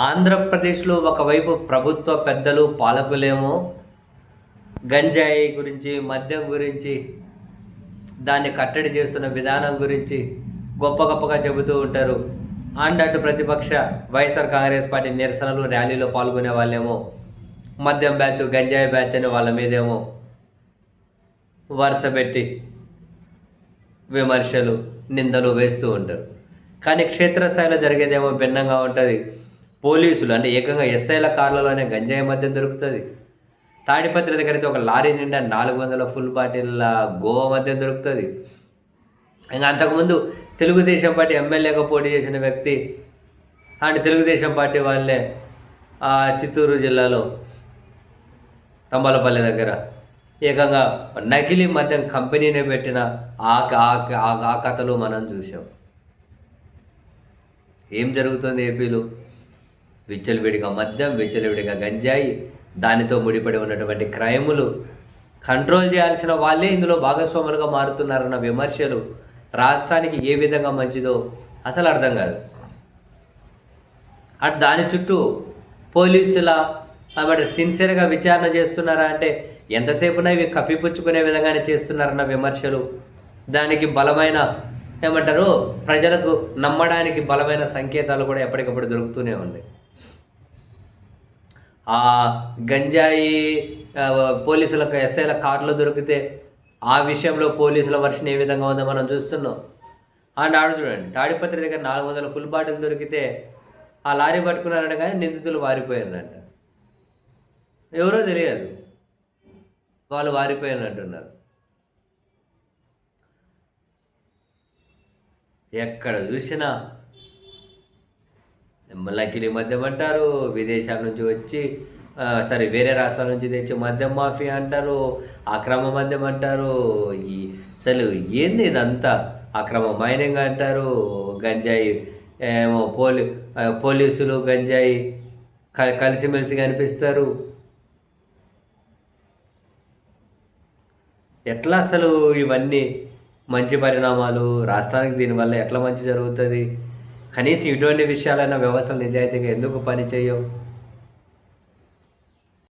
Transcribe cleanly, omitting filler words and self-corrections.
ఆంధ్రప్రదేశ్‌లో ఒకవైపు ప్రభుత్వ పెద్దలు, పాలకులేమో గంజాయి గురించి, మద్యం గురించి, దాన్ని కట్టడి చేస్తున్న విధానం గురించి గొప్ప గొప్పగా చెబుతూ ఉంటారు. అటు ప్రతిపక్ష వైఎస్ఆర్ కాంగ్రెస్ పార్టీ నిరసనలు, ర్యాలీలో పాల్గొనే వాళ్ళేమో మద్యం బ్యాచ్, గంజాయి బ్యాచ్ అని వాళ్ళ మీదేమో వరుసబెట్టి విమర్శలు, నిందలు వేస్తూ ఉంటారు. కానీ క్షేత్రస్థాయిలో జరిగేదేమో భిన్నంగా ఉంటది. పోలీసులు అంటే ఏకంగా ఎస్ఐల కార్లలోనే గంజాయి మద్యం దొరుకుతది. తాడిపత్రి దగ్గరైతే ఒక లారీ నిండా 400 ఫుల్ బాటిల్ల గోవా మద్యం దొరుకుతది. ఇంక అంతకుముందు తెలుగుదేశం పార్టీ ఎమ్మెల్యేగా పోటీ చేసిన వ్యక్తి తెలుగుదేశం పార్టీ వాళ్ళే చిత్తూరు జిల్లాలో తంబలపల్లి దగ్గర ఏకంగా నకిలీ మద్యం కంపెనీనే పెట్టిన ఆ కథలు మనం చూసాం. ఏం జరుగుతుంది ఏపీలో? విచ్చలవిడిగా మద్యం, విచ్చలవిడిగా గంజాయి, దానితో ముడిపడి ఉన్నటువంటి క్రైములు కంట్రోల్ చేయాల్సిన వాళ్ళే ఇందులో భాగస్వాములుగా మారుతున్నారన్న విమర్శలు రాష్ట్రానికి ఏ విధంగా మంచిదో అసలు అర్థం కాదు. దాని చుట్టూ పోలీసుల సిన్సియర్గా విచారణ చేస్తున్నారా అంటే ఎంతసేపున ఇవి కప్పిపుచ్చుకునే విధంగానే చేస్తున్నారన్న విమర్శలు, దానికి బలమైన ప్రజలకు నమ్మడానికి బలమైన సంకేతాలు కూడా ఎప్పటికప్పుడు దొరుకుతూనే ఉన్నాయి. ఆ గంజాయి పోలీసులకు ఎస్ఐల కార్లు దొరికితే ఆ విషయంలో పోలీసుల వర్షన్ ఏ విధంగా ఉందో మనం చూస్తున్నాం. ఆడు చూడండి, తాడిపత్రి దగ్గర 400 ఫుల్ బాటిల్ దొరికితే ఆ లారీ పట్టుకున్నారంట, కానీ నిందితులు వారిపోయారంట. ఎవరో తెలియదు, వాళ్ళు వారిపోయారంటున్నారు. ఎక్కడ చూసినా లకిలీ మద్యం అంటారు, విదేశాల నుంచి వచ్చి వేరే రాష్ట్రాల నుంచి తెచ్చి మద్యం మాఫియా అంటారు, అక్రమ మద్యం అంటారు. అసలు ఏంది ఇదంతా? అక్రమ మైనింగ్ అంటారు, గంజాయి ఏమో పోలీసులు గంజాయి కలిసిమెలిసి కనిపిస్తారు. ఎట్లా అసలు ఇవన్నీ మంచి పరిణామాలు? రాష్ట్రానికి దీనివల్ల ఎట్లా మంచి జరుగుతుంది? కనీసం ఇటువంటి విషయాలైనా వ్యవస్థలు నిజాయితీగా ఎందుకు పని చేయవు?